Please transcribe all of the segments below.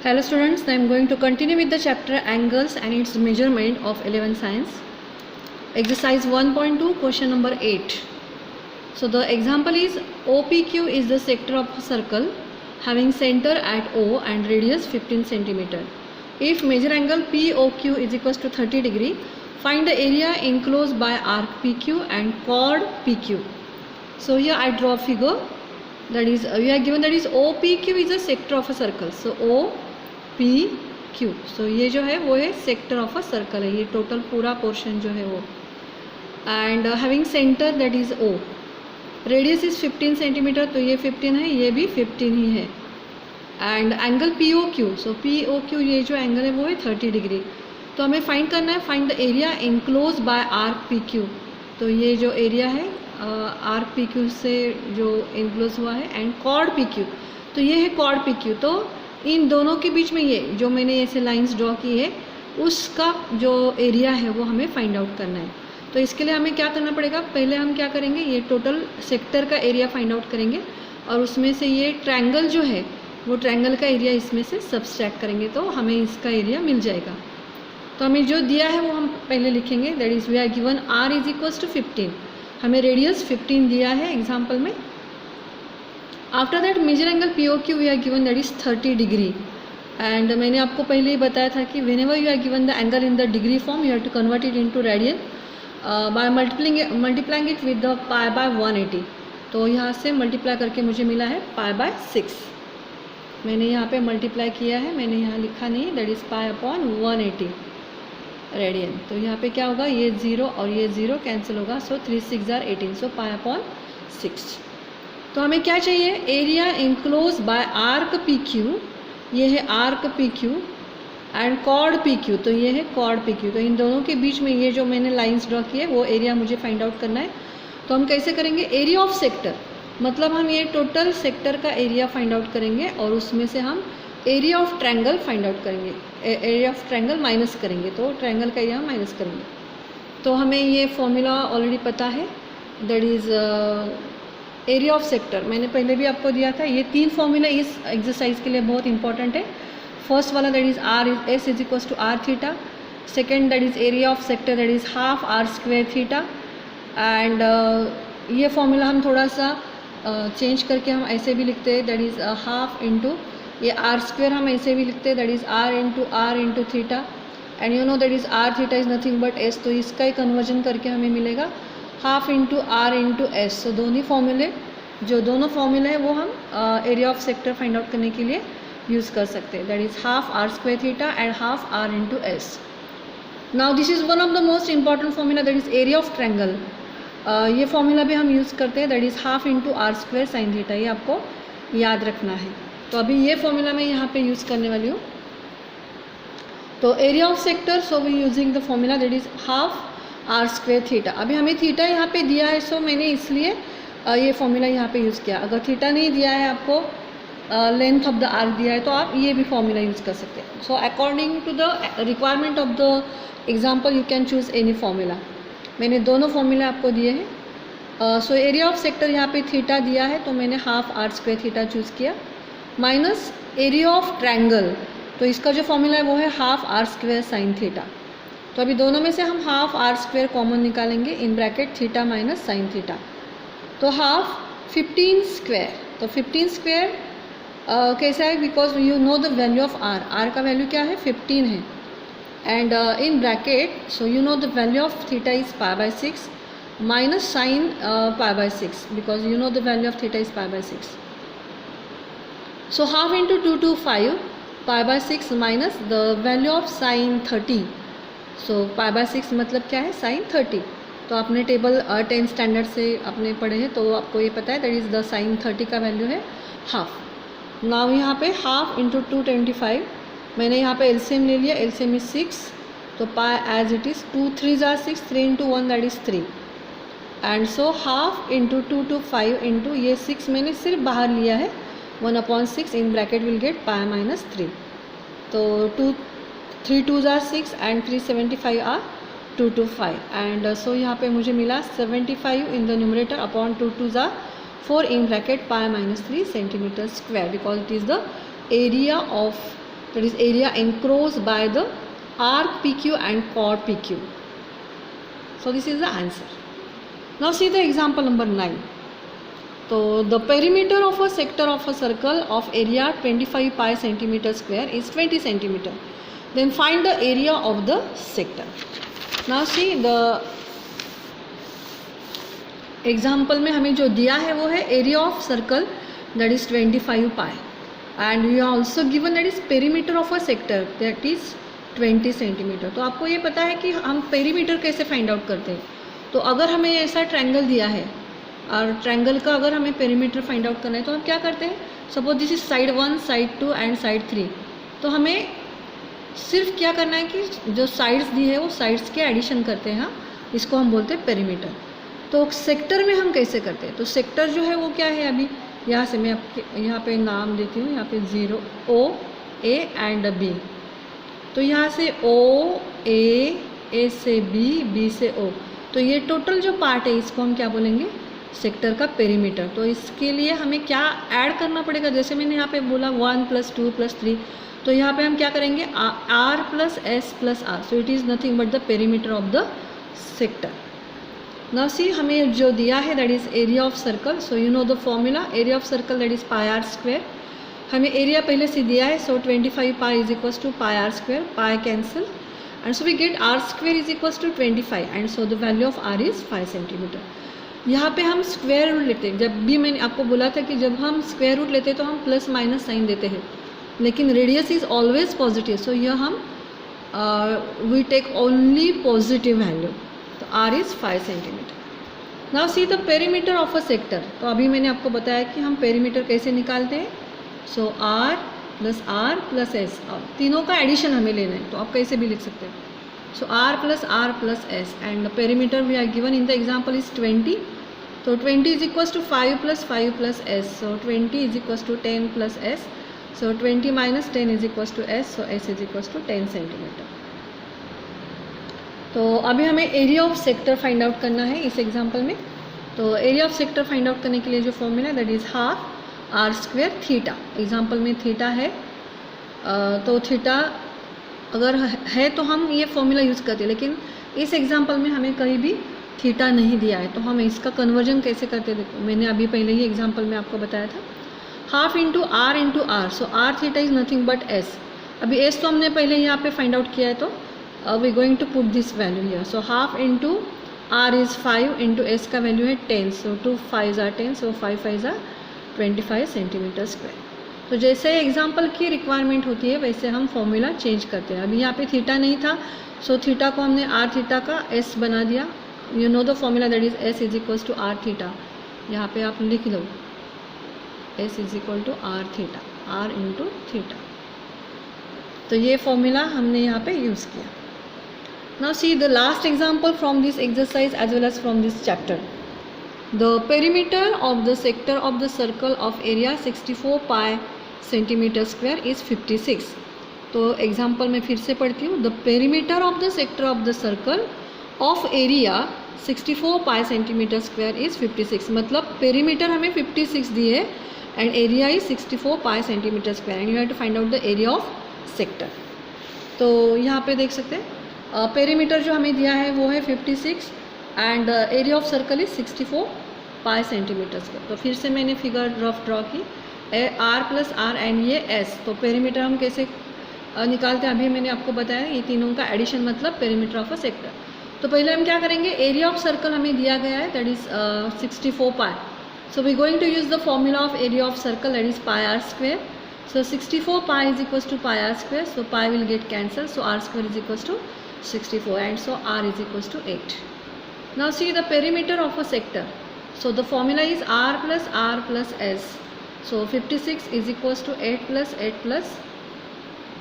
Hello students, I am going to continue with the chapter angles and its measurement of 11th science. Exercise 1.2, question number 8. So the example is OPQ is the sector of a circle having center at O and radius 15 cm. If measure angle POQ is equals to 30 degree, find the area enclosed by arc PQ and chord PQ. So here I draw a figure that is we are given that is OPQ is a sector of a circle. So OPQ, so ये जो है वो है sector of a circle है, ये total पूरा portion जो है वो, and having center that is O, radius is 15 cm, तो ये 15 है, ये भी 15 ही है, and angle POQ, so POQ ये जो angle है वो है 30 डिग्री. तो हमें फाइंड करना है, find the area enclose by arc PQ. तो ये जो एरिया है आर्क PQ से जो इनक्लोज हुआ है, एंड कॉर्ड PQ, तो ये है कॉर्ड PQ. तो इन दोनों के बीच में ये जो मैंने ऐसे लाइंस ड्रॉ की है उसका जो एरिया है वो हमें फाइंड आउट करना है. तो इसके लिए हमें क्या करना पड़ेगा, पहले हम क्या करेंगे, ये टोटल सेक्टर का एरिया फाइंड आउट करेंगे और उसमें से ये ट्रायंगल जो है वो ट्रायंगल का एरिया इसमें से सब्सट्रैक्ट करेंगे तो हमें इसका एरिया मिल जाएगा. तो हमें जो दिया है वो हम पहले लिखेंगे, that is we are given r is equals to 15, हमें रेडियस 15 दिया है एग्जाम्पल में. After that major angle POQ we are given that is 30 degree, and मैंने आपको पहले ही बताया था कि whenever you are given the angle in the degree form you have to convert it into radian by multiplying it with the pi by 180. तो यहाँ से मल्टीप्लाई करके मुझे मिला है पाई बाय 6. मैंने यहाँ पे मल्टीप्लाई किया है, मैंने यहाँ लिखा नहीं, that is pi upon 180 radian. तो यहाँ पे क्या होगा, ये 0 और ये 0 कैंसिल होगा, सो 3 6 आर 18, सो पाई अपॉन 6. तो हमें क्या चाहिए, area enclose by arc PQ, ये है arc PQ, and chord PQ, तो ये है कॉर्ड PQ. तो इन दोनों के बीच में ये जो मैंने लाइंस ड्रॉ की है वो एरिया मुझे फाइंड आउट करना है. तो हम कैसे करेंगे, एरिया ऑफ सेक्टर, मतलब हम ये टोटल सेक्टर का एरिया फाइंड आउट करेंगे और उसमें से हम area of triangle find out करेंगे, एरिया ऑफ ट्रायंगल माइनस करेंगे, तो ट्रायंगल का एरिया माइनस करेंगे. तो हमें ये फॉर्मूला ऑलरेडी पता है, that is area of sector, मैंने पहले भी आपको दिया था. ये 3 फॉर्मूला इस एक्सरसाइज के लिए बहुत इंपॉर्टेंट है. फर्स्ट वाला that is S is equals to R theta, second that is area of sector that is half R square theta, and ये फॉर्मूला हम थोड़ा सा चेंज करके हम ऐसे भी लिखते हैं, दैट इज़ हाफ इंटू ये R स्क्वायर हम ऐसे भी लिखते हैं, that is R into theta, and you know that is R theta is nothing but S. तो इसका ही कन्वर्जन करके हमें मिलेगा half into R into S. सो दोनों फॉर्मूले हैं वो हम area of sector find out करने के लिए यूज़ कर सकते हैं, that is half R square theta and half R into S. Now this is one of the most important formula, that is area of triangle. ये formula भी हम use करते हैं, that is half into R square sine theta, ये आपको याद रखना है. तो अभी ये फॉर्मूला मैं यहाँ पे यूज़ करने वाली हूँ. तो area of sector, so we using the formula that is half R square theta. अभी हमें थीटा यहाँ पे दिया है, सो मैंने इसलिए ये फॉर्मूला यहाँ पे यूज़ किया. अगर थीटा नहीं दिया है आपको, लेंथ ऑफ द आर्क दिया है, तो आप ये भी फॉर्मूला यूज़ कर सकते हैं. So according to the requirement of the example you can choose any formula. मैंने दोनों फॉर्मूला आपको दिए हैं. सो एरिया ऑफ सेक्टर यहाँ पे थीटा दिया है, तो मैंने half R square theta choose किया, माइनस एरिया ऑफ ट्रायंगल, तो इसका जो फॉर्मूला है वो है half R square sine theta. तो अभी दोनों में से हम हाफ R स्क्वायर कॉमन निकालेंगे, in bracket theta minus sine theta, तो हाफ 15 स्क्वायर. तो 15 स्क्वायर कैसा है, because you know the value of R का वैल्यू क्या है, 15 है, and in bracket so you know the value of theta is pi by 6 minus sine pi by 6, because you know the value of theta is pi by 6. So half into 225 pi by 6 minus the value of sin 30. So pi by 6 मतलब क्या है, sin 30. तो आपने table 10 standard से आपने पढ़े हैं तो आपको ये पता है, दैट इज़ द sin 30 का वैल्यू है हाफ. नाउ यहाँ पे हाफ इंटू 225, मैंने यहाँ पे LCM ले लिया, LCM इज 6, तो pi as it is 2 3 are 6, 3 into 1 that is 3, and so half into 225 into ये 6 मैंने सिर्फ बाहर लिया है, 1/6 in bracket will get pi minus 3. तो 3 2s are 6 and 375 are 225, and so यहाँ पे मुझे मिला 75 in the numerator upon 2 2s are 4 in bracket pi minus 3 centimeter square, because it is the area of that is area enclosed by the arc PQ and chord PQ. So this is the answer. Now see the example number 9. So the perimeter of a sector of a circle of area 25 pi centimeter square is 20 centimeter. Then find the area of the sector. Now see the example में हमें जो दिया है वो है area of circle that is 25 pi and we are also given that is perimeter of a sector that is 20 centimeter. तो आपको ये पता है कि हम perimeter कैसे find out करते हैं. तो अगर हमें ऐसा ट्रायंगल दिया है और ट्रायंगल का अगर हमें पेरीमीटर फाइंड आउट करना है तो हम क्या करते हैं. Suppose this is side 1, side 2 and side 3. तो हमें सिर्फ क्या करना है कि जो साइड्स दी है वो साइड्स के एडिशन करते हैं. इसको हम बोलते हैं पेरीमीटर. तो सेक्टर में हम कैसे करते हैं. तो सेक्टर जो है वो क्या है. अभी यहाँ से मैं आपके यहाँ पे नाम देती हूँ. यहाँ पे 0 O A एंड B. तो यहाँ से O A से B से O. तो ये टोटल जो पार्ट है इसको हम क्या बोलेंगे, सेक्टर का पेरीमीटर. तो इसके लिए हमें क्या ऐड करना पड़ेगा. जैसे मैंने यहाँ पे बोला 1 + 2 + 3. तो यहाँ पे हम क्या करेंगे R + S + R. So it is nothing but the perimeter of the sector. Now see हमें जो दिया है that is area of circle. So you know the formula. Area of circle that is πr². हमें area पहले से दिया है. सो 25 pi = πr². Pi cancel and so we get r² = 25 and so the value of r is 5 centimeter. यहाँ पे हम square root लेते हैं. जब भी मैंने आपको बोला था कि जब हम स्क्वायर रूट लेते हैं तो हम प्लस माइनस साइन देते हैं, लेकिन radius is always positive. So यह हम we take only positive value. तो r is 5 centimetre. Now see the perimeter of a sector. तो अभी मैंने आपको बताया कि हम पेरीमीटर कैसे निकालते हैं. सो r + r + s. अब तीनों का एडिशन हमें लेना है तो आप कैसे भी लिख सकते हैं. सो r + r + s and the perimeter we are given in the example is 20. So 20 is equals to 5 + 5 + s. So 20 is equals to 10 + s. So 20 minus 10 is equals to s. So s is equals to 10 centimeter. तो अभी हमें area of sector find out करना है इस example में. तो area of sector find out करने के लिए जो formula that is ½ r² theta. Example में थीटा है. तो थीटा अगर है तो हम ये फॉर्मूला यूज़ करते हैं, लेकिन इस एग्जाम्पल में हमें कहीं भी थीटा नहीं दिया है. तो हम इसका कन्वर्जन कैसे करते हैं. देखो मैंने अभी पहले ही एग्जाम्पल में आपको बताया था. ½ × r × r. So r theta is nothing but s. अभी s तो हमने पहले यहाँ पे फाइंड आउट किया है. तो we going to put this value here. So ½ × r is 5 × s का वैल्यू है 10. So 2 5s are 10. So 5 5s are 25 centimetre square. तो जैसे एग्जाम्पल की रिक्वायरमेंट होती है वैसे हम फॉर्मूला चेंज करते हैं. अभी यहाँ पे थीटा नहीं था. सो थीटा को हमने r थीटा का s बना दिया. You know the formula that is s = r theta. यहाँ पे आप लिख लो s = r theta. r × theta. तो ये फॉर्मूला हमने यहाँ पे यूज़ किया. Now see the last example from this exercise as well as from this chapter. The perimeter of the sector of the circle of area 64 pi centimeter square is 56. तो example मैं फिर से पढ़ती हूँ. The perimeter of the sector of the circle of area 64 pi centimeter square is 56. मतलब perimeter हमें 56 दी है and area is 64 pi centimeter square and you have to find out the area of sector. तो यहाँ पे देख सकते हैं perimeter जो हमें दिया है वो है 56 and area of circle is 64 pi centimetre square. तो फिर से मैंने फिगर रफ ड्रॉ की. r + r एंड ये s. तो पेरीमीटर हम कैसे निकालते हैं अभी मैंने आपको बताया. ये तीनों का एडिशन मतलब पेरीमीटर ऑफ अ सेक्टर. तो पहले हम क्या करेंगे. एरिया ऑफ सर्कल हमें दिया गया है that is 64 pi. So we going to use the formula of area of circle that is πr². So 64 pi is equals to πr². So pi will get cancel. So r² is equals to 64 and so r is equals to 8. Now see the perimeter of a sector. So the formula is r + r + s. So 56 is equals to 8 + 8 +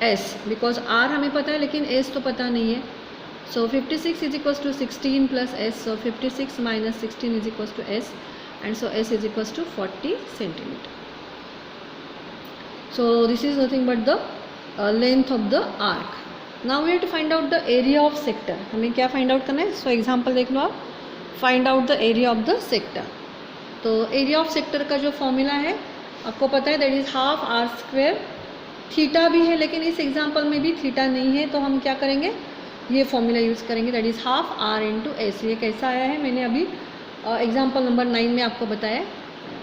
s because r हमें पता है लेकिन s तो पता नहीं है. So 56 is equals to 16 + s. So 56 minus 16 is equals to s and so s is equals to 40 centimeter. So this is nothing but the length of the arc. Now we have to find out the area of sector. हमें क्या find out करना है. So example देख लो आप. Find out the area of the sector. तो area of sector का जो formula है आपको पता है दैट इज़ ½ r² थीटा भी है, लेकिन इस एग्जांपल में भी थीटा नहीं है, तो हम क्या करेंगे, ये फॉर्मूला यूज़ करेंगे, that is half R into S. ये कैसा आया है, मैंने अभी एग्जांपल नंबर 9 में आपको बताया।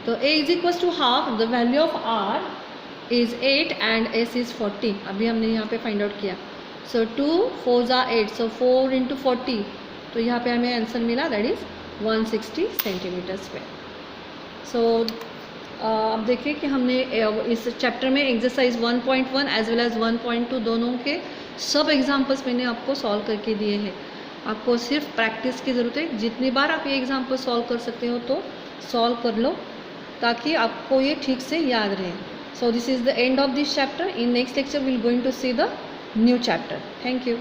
तो A is equal to half, the value of R is 8 and S is 40, अभी हमने यहाँ पे फाइंड आउट किया। सो 2 4 ज़ा 8, सो 4 इंटू 40, तो यहाँ पे हमें आंसर मिला, दैट इज़ 160 सेंटीमीटर स्क्वायर। सो अब देखिए कि हमने इस चैप्टर में एक्सरसाइज 1.1 एज वेल एज 1.2 दोनों के सब एग्जाम्पल्स मैंने आपको सॉल्व करके दिए हैं। आपको सिर्फ प्रैक्टिस की ज़रूरत है, जितनी बार आप ये एग्जाम्पल सॉल्व कर सकते हो तो सॉल्व कर लो, ताकि आपको ये ठीक से याद रहे। So this is the end of this chapter. In next lecture we will going to see the new chapter. Thank you.